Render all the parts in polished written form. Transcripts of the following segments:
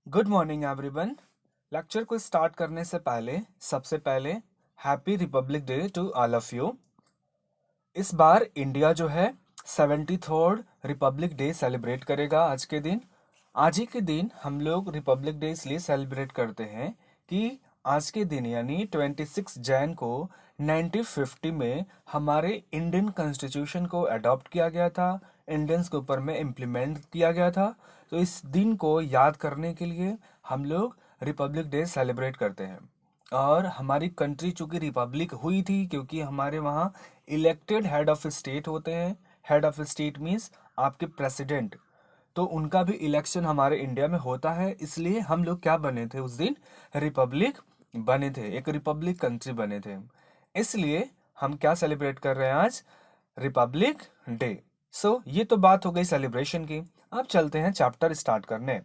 Good morning everyone. Lecture को start करने से पहले सबसे पहले happy republic day to all of you. इस बार इंडिया जो है 73rd रिपब्लिक डे सेलिब्रेट करेगा आज के दिन। आज ही के दिन हम लोग रिपब्लिक डे इसलिए सेलिब्रेट करते हैं कि आज के दिन यानी 26 जैन को 1950 में हमारे इंडियन कॉन्स्टिट्यूशन को अडॉप्ट किया गया था, इंडियंस के ऊपर में इम्प्लीमेंट किया गया था। तो इस दिन को याद करने के लिए हम लोग रिपब्लिक डे सेलिब्रेट करते हैं। और हमारी कंट्री चूंकि रिपब्लिक हुई थी क्योंकि हमारे वहाँ इलेक्टेड हेड ऑफ स्टेट होते हैं। हेड ऑफ स्टेट मीन्स आपके प्रेसिडेंट, तो उनका भी इलेक्शन हमारे इंडिया में होता है। इसलिए हम लोग क्या बने थे उस दिन, रिपब्लिक बने थे, एक रिपब्लिक कंट्री बने थे। इसलिए हम क्या सेलिब्रेट कर रहे हैं आज, रिपब्लिक डे। सो ये तो बात हो गई सेलिब्रेशन की। अब चलते हैं चैप्टर स्टार्ट करने।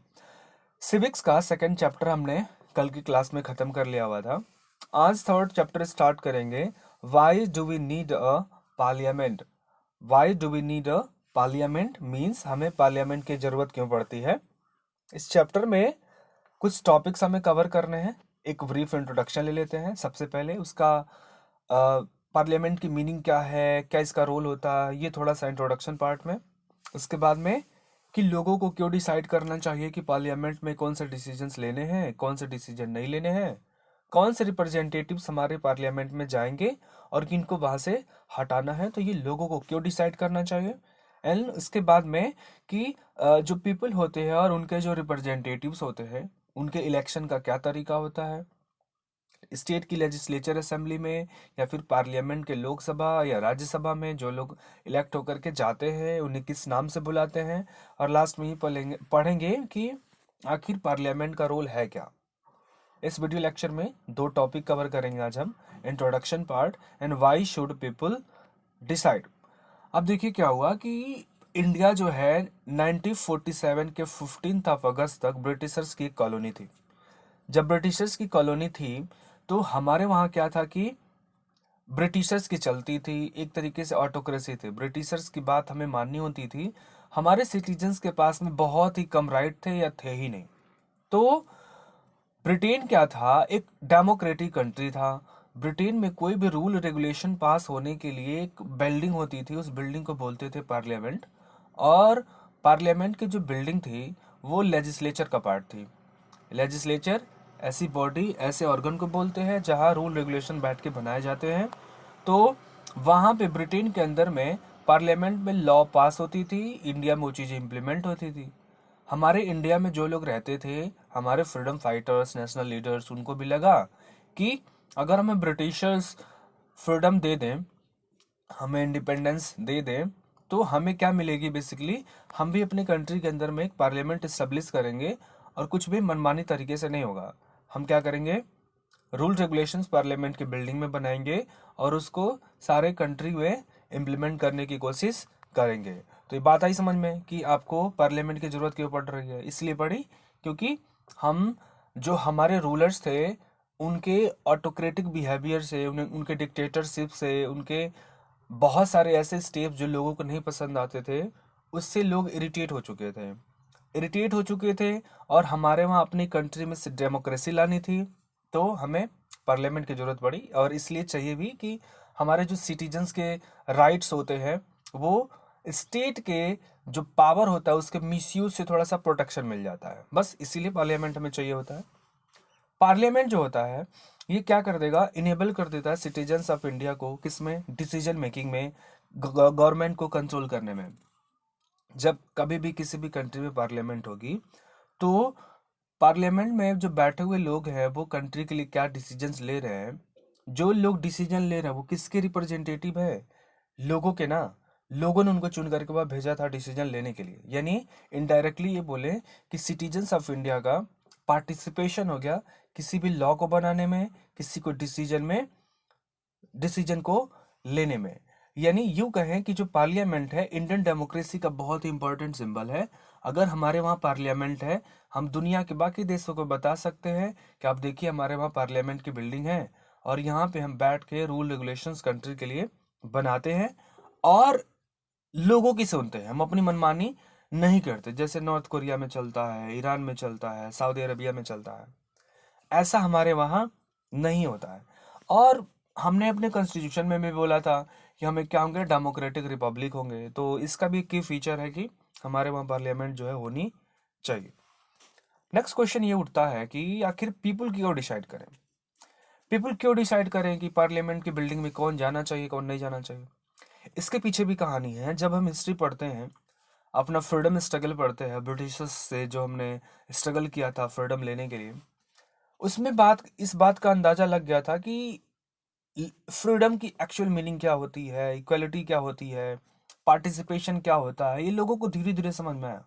सिविक्स का सेकंड चैप्टर हमने कल की क्लास में खत्म कर लिया हुआ था। आज थर्ड चैप्टर स्टार्ट करेंगे। Why do we need a parliament. Why do we need a parliament means हमें पार्लियामेंट की जरूरत क्यों पड़ती है। इस चैप्टर में कुछ टॉपिक्स हमें कवर करने हैं। एक ब्रीफ इंट्रोडक्शन ले लेते हैं सबसे पहले, उसका पार्लियामेंट की मीनिंग क्या है, क्या इसका रोल होता है, ये थोड़ा सा इंट्रोडक्शन पार्ट में। उसके बाद में कि लोगों को क्यों डिसाइड करना चाहिए कि पार्लियामेंट में कौन से डिसीजंस लेने हैं, कौन से डिसीजन नहीं लेने हैं, कौन से रिप्रेजेंटेटिव्स हमारे पार्लियामेंट में जाएंगे और किनको वहां से हटाना है, तो ये लोगों को क्यों डिसाइड करना चाहिए। एंड उसके बाद में कि जो पीपल होते हैं और उनके जो रिप्रेजेंटेटिव्स होते हैं उनके इलेक्शन का क्या तरीका होता है, स्टेट की लेजिस्लेचर असेंबली में या फिर पार्लियामेंट के लोकसभा या राज्यसभा में जो लोग इलेक्ट होकर के जाते हैं उन्हें किस नाम से बुलाते हैं। और लास्ट में ही पढ़ेंगे कि आखिर पार्लियामेंट का रोल है क्या। इस वीडियो लेक्चर में दो टॉपिक कवर करेंगे आज हम, introduction part and why should people decide. अब देखिए क्या हुआ कि इंडिया जो है 1947 के 15 अगस्त तक ब्रिटिशर्स की कॉलोनी थी। जब ब्रिटिशर्स की कॉलोनी थी तो हमारे वहाँ क्या था कि ब्रिटिशर्स की चलती थी, एक तरीके से ऑटोक्रेसी थी। ब्रिटिशर्स की बात हमें माननी होती थी। हमारे सिटीजन्स के पास में बहुत ही कम राइट थे या थे ही नहीं। तो ब्रिटेन क्या था, एक डेमोक्रेटिक कंट्री था। ब्रिटेन में कोई भी रूल रेगुलेशन पास होने के लिए एक बिल्डिंग होती थी, उस बिल्डिंग को बोलते थे पार्लियामेंट। और पार्लियामेंट की जो बिल्डिंग थी वो लेजिस्लेचर का पार्ट थी। लेजिस्लेचर ऐसी बॉडी, ऐसे ऑर्गन को बोलते हैं जहां रूल रेगुलेशन बैठ के बनाए जाते हैं। तो वहां पे ब्रिटेन के अंदर में पार्लियामेंट में लॉ पास होती थी, इंडिया में वो चीज़ें इंप्लीमेंट होती थी। हमारे इंडिया में जो लोग रहते थे, हमारे फ्रीडम फाइटर्स, नेशनल लीडर्स, उनको भी लगा कि अगर हमें ब्रिटिशर्स फ्रीडम दे दें, हमें इंडिपेंडेंस दे दें, तो हमें क्या मिलेगी बेसिकली, हम भी अपनी कंट्री के अंदर में एक पार्लियामेंट इस्टेब्लिश करेंगे और कुछ भी मनमानी तरीके से नहीं होगा। हम क्या करेंगे, रूल रेगुलेशंस पार्लियामेंट की बिल्डिंग में बनाएंगे और उसको सारे कंट्री में इम्प्लीमेंट करने की कोशिश करेंगे। तो ये बात आई समझ में कि आपको पार्लियामेंट की जरूरत क्यों पड़ रही है। इसलिए पड़ी क्योंकि हम, जो हमारे रूलर्स थे, उनके ऑटोक्रेटिक बिहेवियर से, उनके डिक्टेटरशिप से, उनके बहुत सारे ऐसे स्टेप जो लोगों को नहीं पसंद आते थे, उससे लोग इरिटेट हो चुके थे। इरिटेट हो चुके थे और हमारे वहाँ अपनी कंट्री में से डेमोक्रेसी लानी थी। तो हमें पार्लियामेंट की जरूरत पड़ी और इसलिए चाहिए भी कि हमारे जो सिटीजन्स के राइट्स होते हैं वो स्टेट के जो पावर होता है उसके मिसयूज से थोड़ा सा प्रोटेक्शन मिल जाता है। बस इसीलिए पार्लियामेंट हमें चाहिए होता है। पार्लियामेंट जो होता है ये क्या कर देगा, इनेबल कर देता है सिटीजन्स ऑफ इंडिया को किसमें, डिसीजन मेकिंग में, गवर्नमेंट को कंट्रोल करने में। जब कभी भी किसी भी कंट्री में पार्लियामेंट होगी तो पार्लियामेंट में जो बैठे हुए लोग हैं वो कंट्री के लिए क्या डिसीजंस ले रहे हैं, जो लोग डिसीजन ले रहे हैं वो किसके रिप्रेजेंटेटिव है, लोगों के ना। लोगों ने उनको चुन करके वहां भेजा था डिसीजन लेने के लिए। यानी इनडायरेक्टली ये बोले कि सिटीजन्स ऑफ इंडिया का पार्टिसिपेशन हो गया किसी भी लॉ को बनाने में, किसी को डिसीजन को लेने में। यानी यूं कहें कि जो पार्लियामेंट है इंडियन डेमोक्रेसी का बहुत ही इंपॉर्टेंट सिंबल है। अगर हमारे वहाँ पार्लियामेंट है, हम दुनिया के बाकी देशों को बता सकते हैं कि आप देखिए हमारे वहाँ पार्लियामेंट की बिल्डिंग है और यहाँ पे हम बैठ के रूल रेगुलेशंस कंट्री के लिए बनाते हैं और लोगों की सुनते हैं। हम अपनी मनमानी नहीं करते, जैसे नॉर्थ कोरिया में चलता है, ईरान में चलता है, सऊदी अरबिया में चलता है। ऐसा हमारे वहाँ नहीं होता है। और हमने अपने कॉन्स्टिट्यूशन में भी बोला था कि हमें क्या होंगे, डेमोक्रेटिक रिपब्लिक होंगे। तो इसका भी की फीचर है कि हमारे वहाँ पार्लियामेंट जो है होनी चाहिए। नेक्स्ट क्वेश्चन ये उठता है कि आखिर पीपल क्यों डिसाइड करें, पीपल क्यों डिसाइड करें कि पार्लियामेंट की बिल्डिंग में कौन जाना चाहिए कौन नहीं जाना चाहिए। इसके पीछे भी कहानी है। जब हम हिस्ट्री पढ़ते हैं, अपना फ्रीडम स्ट्रगल पढ़ते हैं, ब्रिटिशर्स से जो हमने स्ट्रगल किया था फ्रीडम लेने के लिए, उसमें इस बात का अंदाजा लग गया था कि फ्रीडम की एक्चुअल मीनिंग क्या होती है, इक्वलिटी क्या होती है, पार्टिसिपेशन क्या होता है, ये लोगों को धीरे धीरे समझ में आया।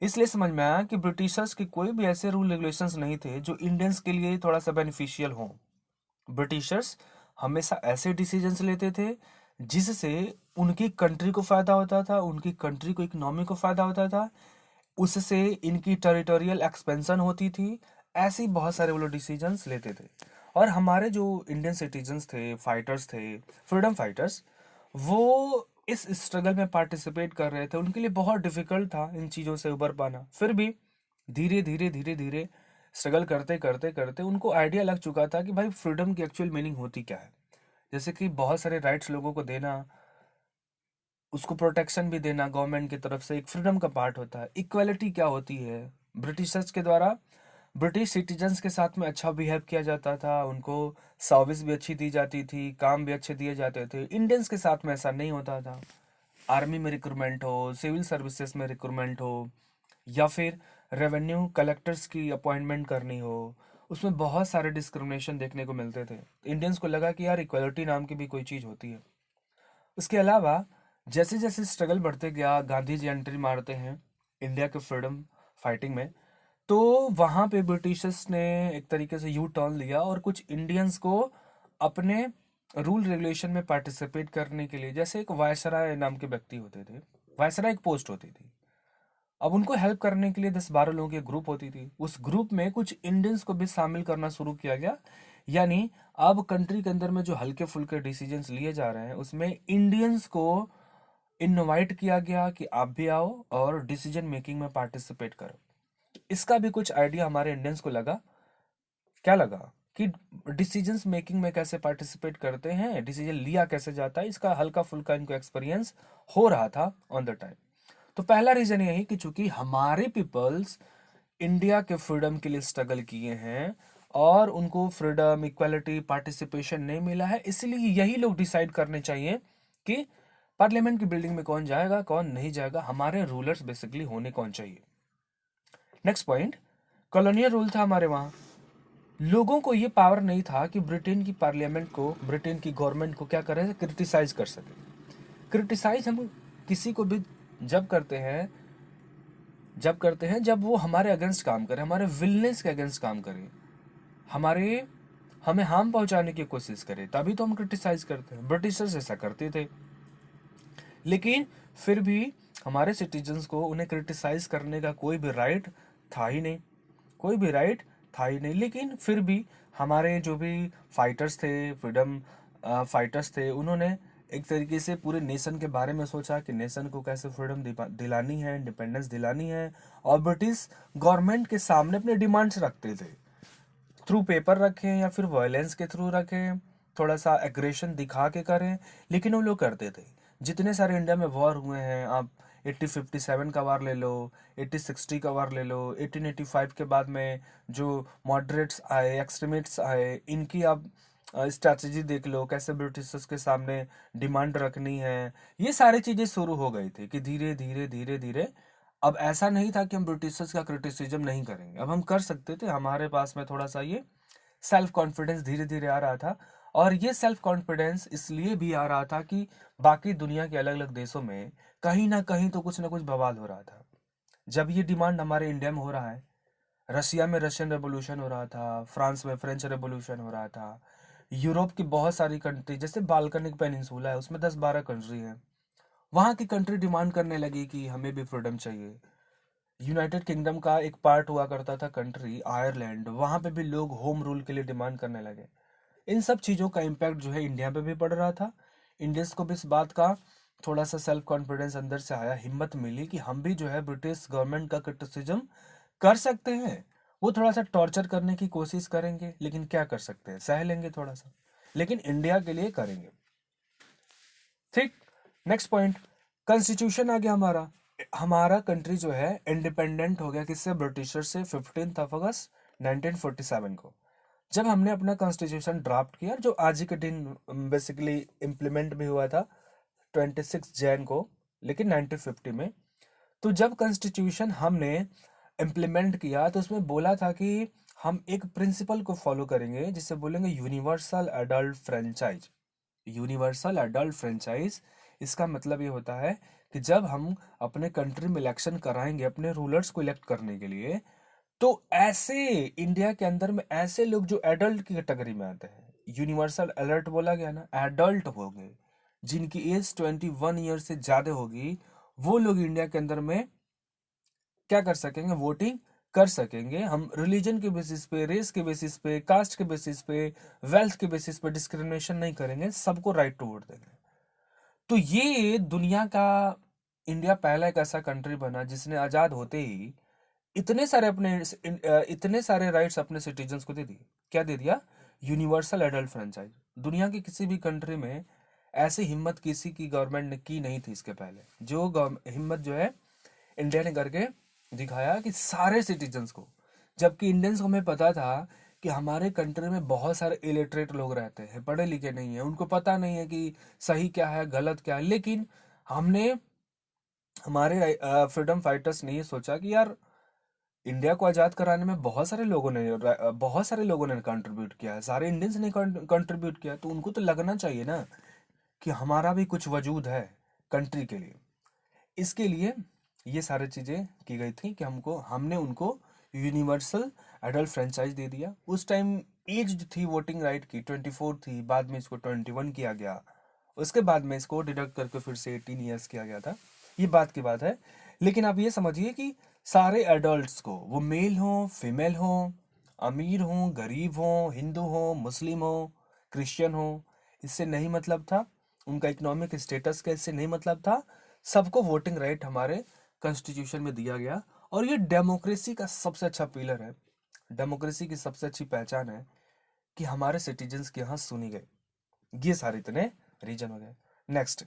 इसलिए समझ में आया कि ब्रिटिशर्स के कोई भी ऐसे रूल रेगुलेशंस नहीं थे जो इंडियंस के लिए थोड़ा सा बेनिफिशियल हों। ब्रिटिशर्स हमेशा ऐसे डिसीजंस लेते थे जिससे उनकी कंट्री को फायदा होता था, उनकी कंट्री को इकोनॉमी को फायदा होता था, उससे इनकी टेरिटोरियल एक्सपेंशन होती थी। ऐसे ही बहुत सारे वो लोग डिसीजंस लेते थे। और हमारे जो इंडियन सिटीजन्स थे, फाइटर्स थे, फ्रीडम फाइटर्स, वो इस स्ट्रगल में पार्टिसिपेट कर रहे थे। उनके लिए बहुत डिफिकल्ट था इन चीज़ों से उबर पाना। फिर भी धीरे धीरे स्ट्रगल करते करते करते उनको आइडिया लग चुका था कि भाई फ्रीडम की एक्चुअल मीनिंग होती क्या है। जैसे कि बहुत सारे राइट्स लोगों को देना, उसको प्रोटेक्शन भी देना गवर्नमेंट की तरफ से एक फ्रीडम का पार्ट होता है। इक्वालिटी क्या होती है, ब्रिटिशर्स के द्वारा ब्रिटिश सिटीजन्स के साथ में अच्छा बिहेव किया जाता था, उनको सर्विस भी अच्छी दी जाती थी, काम भी अच्छे दिए जाते थे। इंडियंस के साथ में ऐसा नहीं होता था। आर्मी में रिक्रूटमेंट हो, सिविल सर्विसेज में रिक्रूटमेंट हो, या फिर रेवेन्यू कलेक्टर्स की अपॉइंटमेंट करनी हो, उसमें बहुत सारे डिस्क्रिमिनेशन देखने को मिलते थे। इंडियंस को लगा कि यार इक्वलिटी नाम की भी कोई चीज़ होती है। उसके अलावा जैसे जैसे स्ट्रगल बढ़ते गया, गांधी जी एंट्री मारते हैं इंडिया के फ्रीडम फाइटिंग में, तो वहाँ पे ब्रिटिशर्स ने एक तरीके से यू टर्न लिया और कुछ इंडियंस को अपने रूल रेगुलेशन में पार्टिसिपेट करने के लिए, जैसे एक वायसराय नाम के व्यक्ति होते थे, वायसराय एक पोस्ट होती थी, अब उनको हेल्प करने के लिए 10-12 लोगों की ग्रुप होती थी। उस ग्रुप में कुछ इंडियंस को भी शामिल करना शुरू किया गया। यानी अब कंट्री के अंदर में जो हल्के फुल्के डिसीजंस लिए जा रहे हैं उसमें इंडियंस को इनवाइट किया गया कि आप भी आओ और डिसीजन मेकिंग में पार्टिसिपेट करो। इसका भी कुछ आइडिया हमारे इंडियंस को लगा। क्या लगा कि डिसीजंस मेकिंग में कैसे पार्टिसिपेट करते हैं, डिसीजन लिया कैसे जाता है, इसका हल्का फुल्का इनको एक्सपीरियंस हो रहा था ऑन द टाइम। तो पहला रीजन यही कि चूंकि हमारे पीपल्स इंडिया के फ्रीडम के लिए स्ट्रगल किए हैं और उनको फ्रीडम, इक्वालिटी, पार्टिसिपेशन नहीं मिला है, इसलिए यही लोग डिसाइड करने चाहिए कि पार्लियामेंट की बिल्डिंग में कौन जाएगा कौन नहीं जाएगा, हमारे रूलर्स बेसिकली होने कौन चाहिए। नेक्स्ट पॉइंट, कॉलोनियल रूल था हमारे वहाँ। लोगों को ये पावर नहीं था कि ब्रिटेन की पार्लियामेंट को, ब्रिटेन की गवर्नमेंट को क्या करें, क्रिटिसाइज कर सके। क्रिटिसाइज हम किसी को भी जब करते हैं जब वो हमारे अगेंस्ट काम करे, हमारे विलनेस के अगेंस्ट काम करे, हमें हार्म पहुंचाने की कोशिश करे, तभी तो हम क्रिटिसाइज करते हैं। ब्रिटिशर्स ऐसा करते थे, लेकिन फिर भी हमारे सिटीजन्स को उन्हें क्रिटिसाइज करने का कोई भी राइट था ही नहीं, कोई भी राइट था ही नहीं। लेकिन फिर भी हमारे जो भी फाइटर्स थे, फ्रीडम फाइटर्स थे, उन्होंने एक तरीके से पूरे नेशन के बारे में सोचा कि नेशन को कैसे फ्रीडम दिलानी है, इंडिपेंडेंस दिलानी है, और ब्रिटिश गवर्नमेंट के सामने अपने डिमांड्स रखते थे। थ्रू पेपर रखें या फिर वायलेंस के थ्रू रखें, थोड़ा सा एग्रेशन दिखा के करें, लेकिन वो लोग करते थे। जितने सारे इंडिया में वॉर हुए हैं, आप 1857 का वार ले लो, 1860 का वार ले लो, 1885 के बाद में जो मॉडरेट्स आए, एक्सट्रीमिस्ट्स आए, इनकी आप स्ट्रैटेजी देख लो, कैसे ब्रिटिशर्स के सामने डिमांड रखनी है। ये सारी चीज़ें शुरू हो गई थी कि धीरे धीरे धीरे धीरे अब ऐसा नहीं था कि हम ब्रिटिशर्स का क्रिटिसिज्म नहीं करेंगे, अब हम कर सकते थे। हमारे पास में थोड़ा सा ये सेल्फ कॉन्फिडेंस धीरे धीरे आ रहा था। और ये सेल्फ कॉन्फिडेंस इसलिए भी आ रहा था कि बाकी दुनिया के अलग अलग देशों में कहीं ना कुछ बवाल हो रहा था। जब ये डिमांड हमारे इंडिया में हो रहा है, रशिया में रशियन रेवोल्यूशन हो रहा था, फ्रांस में फ्रेंच रेवोल्यूशन हो रहा था, यूरोप की बहुत सारी कंट्री, जैसे बाल्कनिक पेनिनसुला है उसमें 10-12 कंट्री हैं, वहाँ की कंट्री डिमांड करने लगी कि हमें भी फ्रीडम चाहिए। यूनाइटेड किंगडम का एक पार्ट हुआ करता था कंट्री आयरलैंड, वहाँ पे भी लोग होम रूल के लिए डिमांड करने लगे। इन सब चीज़ों का इम्पैक्ट जो है इंडिया पे भी पड़ रहा था। इंडियंस को भी इस बात का थोड़ा सा सेल्फ कॉन्फिडेंस अंदर से आया, हिम्मत मिली कि हम भी जो है ब्रिटिश गवर्नमेंट का क्रिटिसिज्म कर सकते हैं। वो थोड़ा सा टॉर्चर करने की कोशिश करेंगे, लेकिन क्या कर सकते हैं, सह लेंगे थोड़ा सा, लेकिन इंडिया के लिए करेंगे। ठीक। नेक्स्ट पॉइंट, कॉन्स्टिट्यूशन आ गया हमारा। हमारा कंट्री जो है इंडिपेंडेंट हो गया किससे, ब्रिटिशर से 15 अगस्त 1947 को, जब हमने अपना कॉन्स्टिट्यूशन ड्राफ्ट किया, जो आज ही के दिन बेसिकली इम्प्लीमेंट भी हुआ था 26 जनवरी को, लेकिन 1950 में। तो जब कॉन्स्टिट्यूशन हमने इम्प्लीमेंट किया तो उसमें बोला था कि हम एक प्रिंसिपल को फॉलो करेंगे जिसे बोलेंगे universal adult franchise. Universal adult franchise, इसका मतलब ये होता है कि जब हम अपने कंट्री में इलेक्शन कराएंगे अपने रूलर्स को इलेक्ट करने के लिए, तो ऐसे इंडिया के अंदर में ऐसे लोग जो एडल्ट की कैटेगरी में आते हैं, यूनिवर्सल अलर्ट बोला गया ना, एडल्ट हो गए, जिनकी एज 21 ईयर से ज्यादा होगी, वो लोग इंडिया के अंदर में क्या कर सकेंगे, वोटिंग कर सकेंगे। हम रिलीजन के बेसिस पे, रेस के बेसिस पे, कास्ट के बेसिस पे, वेल्थ के बेसिस पे डिस्क्रिमिनेशन नहीं करेंगे, सबको राइट टू वोट देंगे। तो ये दुनिया का, इंडिया पहला एक ऐसा कंट्री बना जिसने आजाद होते ही इतने सारे राइट्स अपने सिटीजन्स को दे दिए। क्या दे दिया, यूनिवर्सल एडल्ट फ्रेंचाइज। दुनिया की किसी भी कंट्री में ऐसी हिम्मत किसी की गवर्नमेंट ने की नहीं थी इसके पहले, जो हिम्मत जो है इंडिया ने करके दिखाया कि सारे सिटीजन्स को, जबकि इंडियंस को हमें पता था कि हमारे कंट्री में बहुत सारे इलिटरेट लोग रहते हैं, पढ़े लिखे नहीं है, उनको पता नहीं है कि सही क्या है गलत क्या है, लेकिन हमने, हमारे फ्रीडम फाइटर्स ने ये सोचा कि यार इंडिया को आज़ाद कराने में बहुत सारे लोगों ने कंट्रीब्यूट किया है, सारे इंडियंस ने कंट्रीब्यूट किया, तो उनको तो लगना चाहिए ना कि हमारा भी कुछ वजूद है कंट्री के लिए। इसके लिए ये सारी चीज़ें की गई थी कि हमने उनको यूनिवर्सल एडल्ट फ्रेंचाइज दे दिया। उस टाइम एज जो थी वोटिंग राइट की 24 थी, बाद में इसको 21 किया गया, उसके बाद में इसको डिडक्ट करके फिर से 18 ईयर्स किया गया था। ये बात की बात है। लेकिन आप ये समझिए कि सारे एडल्ट्स को, वो मेल हो फीमेल हो, अमीर हो गरीब हो, हिंदू हो मुस्लिम हो क्रिश्चियन हो, इससे नहीं मतलब था, उनका इकोनॉमिक स्टेटस का इससे नहीं मतलब था, सबको वोटिंग राइट हमारे कॉन्स्टिट्यूशन में दिया गया। और ये डेमोक्रेसी का सबसे अच्छा पिलर है, डेमोक्रेसी की सबसे अच्छी पहचान है कि हमारे सिटीजन्स के यहाँ सुनी गई। ये सारे इतने रीजन हो गए। Next,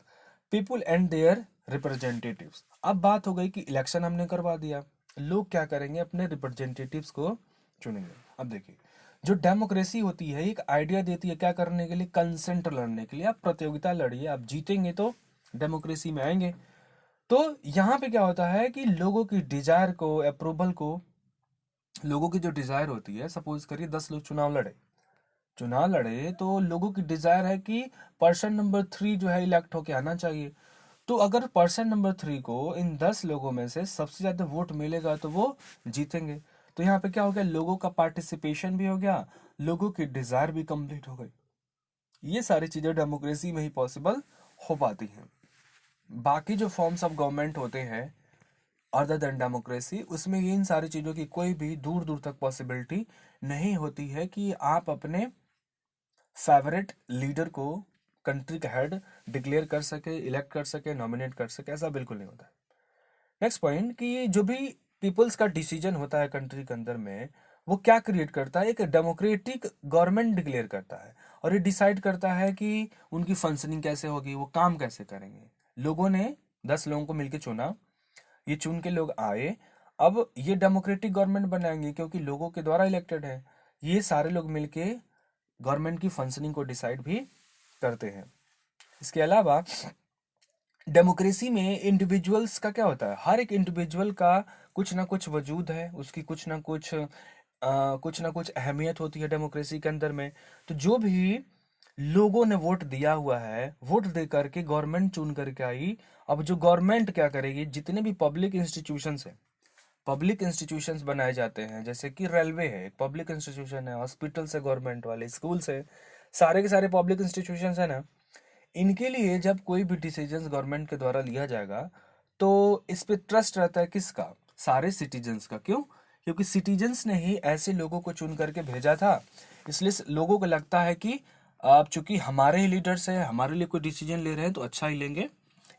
people and their representatives. अब बात हो गई कि इलेक्शन हमने करवा दिया, लोग क्या करेंगे, अपने रिप्रेजेंटेटिव्स को चुनेंगे। अब देखिए, जो डेमोक्रेसी होती है एक आइडिया देती है क्या करने के लिए, कंसेंट लड़ने के लिए। आप प्रतियोगिता लड़िए, आप जीतेंगे तो डेमोक्रेसी में आएंगे। तो यहाँ पे क्या होता है कि लोगों की डिजायर को, अप्रूवल को, लोगों की जो डिजायर होती है, सपोज करिए 10 लोग चुनाव लड़े तो लोगों की डिजायर है कि पर्सन नंबर 3 जो है इलेक्ट होके आना चाहिए। तो अगर पर्सन नंबर 3 को इन 10 लोगों में से सबसे ज्यादा वोट मिलेगा तो वो जीतेंगे। तो यहाँ पे क्या हो गया, लोगों का पार्टिसिपेशन भी हो गया, लोगों की डिजायर भी कंप्लीट हो गई। ये सारी चीजें डेमोक्रेसी में ही पॉसिबल हो पाती हैं। बाकी जो फॉर्म्स ऑफ गवर्नमेंट होते हैं अदर देन डेमोक्रेसी, उसमें इन सारी चीज़ों की कोई भी दूर दूर तक पॉसिबिलिटी नहीं होती है कि आप अपने फेवरेट लीडर को कंट्री का हेड डिक्लेयर कर सके, इलेक्ट कर सके, नॉमिनेट कर सके, ऐसा बिल्कुल नहीं होता है। नेक्स्ट पॉइंट, कि जो भी पीपल्स का डिसीजन होता है कंट्री के अंदर में, वो क्या क्रिएट करता है, एक डेमोक्रेटिक गवर्नमेंट डिक्लेयर करता है, और ये डिसाइड करता है कि उनकी फंक्शनिंग कैसे होगी, वो काम कैसे करेंगे। लोगों ने 10 लोगों को मिलकर चुना, ये चुन के लोग आए, अब ये डेमोक्रेटिक गवर्नमेंट बनाएंगे क्योंकि लोगों के द्वारा इलेक्टेड है। ये सारे लोग मिलके गवर्नमेंट की फंक्शनिंग को डिसाइड भी करते हैं। इसके अलावा डेमोक्रेसी में इंडिविजुअल्स का क्या होता है, हर एक इंडिविजुअल का कुछ ना कुछ वजूद है, उसकी कुछ ना कुछ अहमियत होती है डेमोक्रेसी के अंदर में। तो जो भी लोगों ने वोट दिया हुआ है, वोट दे करके गवर्नमेंट चुन करके आई। अब जो गवर्नमेंट क्या करेगी, जितने भी पब्लिक इंस्टीट्यूशंस बनाए जाते हैं, जैसे कि रेलवे है एक पब्लिक इंस्टीट्यूशन है, हॉस्पिटल्स है गवर्नमेंट वाले, स्कूल्स है, सारे के सारे पब्लिक इंस्टीट्यूशंस है ना, इनके लिए जब कोई भी डिसीजन गवर्नमेंट के द्वारा लिया जाएगा तो इस पे ट्रस्ट रहता है किसका, सारे सिटीजन्स का। क्यों, क्योंकि सिटीजन्स ने ही ऐसे लोगों को चुन करके भेजा था, इसलिए लोगों को लगता है कि अब चूंकि हमारे ही लीडर्स हैं, हमारे लिए कोई डिसीजन ले रहे हैं तो अच्छा ही लेंगे,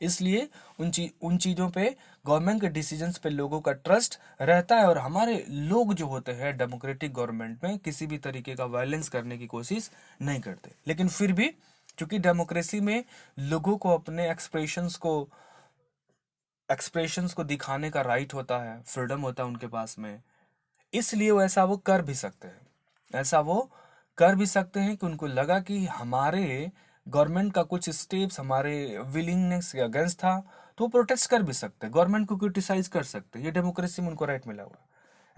इसलिए उन चीज़ों पे गवर्नमेंट के डिसीजंस पे लोगों का ट्रस्ट रहता है, और हमारे लोग जो होते हैं डेमोक्रेटिक गवर्नमेंट में किसी भी तरीके का वायलेंस करने की कोशिश नहीं करते। लेकिन फिर भी क्योंकि डेमोक्रेसी में लोगों को अपने एक्सप्रेशंस को दिखाने का राइट होता है, फ्रीडम होता है उनके पास में, इसलिए वो कर भी सकते हैं। ऐसा वो कर भी सकते हैं कि उनको लगा कि हमारे गवर्नमेंट का कुछ स्टेप्स हमारे विलिंगनेस के अगेंस्ट था, तो वो प्रोटेस्ट कर भी सकते हैं, गवर्नमेंट को क्रिटिसाइज कर सकते हैं। ये डेमोक्रेसी में उनको राइट मिला हुआ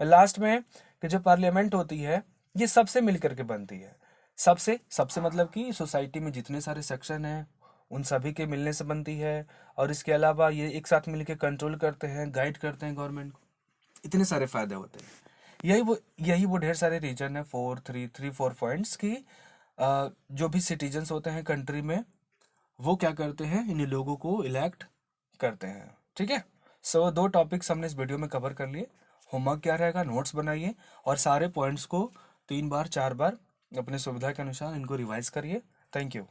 है। लास्ट में कि जो पार्लियामेंट होती है ये सबसे मिल करके बनती है। सबसे सबसे मतलब कि सोसाइटी में जितने सारे सेक्शन हैं उन सभी के मिलने से बनती है, और इसके अलावा ये एक साथ मिलकर कंट्रोल करते हैं, गाइड करते हैं गवर्नमेंट को। इतने सारे फायदे होते हैं। यही वो ढेर सारे रीजन है, 4 पॉइंट्स की जो भी सिटीजन्स होते हैं कंट्री में वो क्या करते हैं, इन लोगों को इलेक्ट करते हैं। ठीक है। सो 2 टॉपिक्स हमने इस वीडियो में कवर कर लिए। होमवर्क क्या रहेगा, नोट्स बनाइए और सारे पॉइंट्स को 3 बार 4 बार अपने सुविधा के अनुसार इनको रिवाइज करिए। Thank you.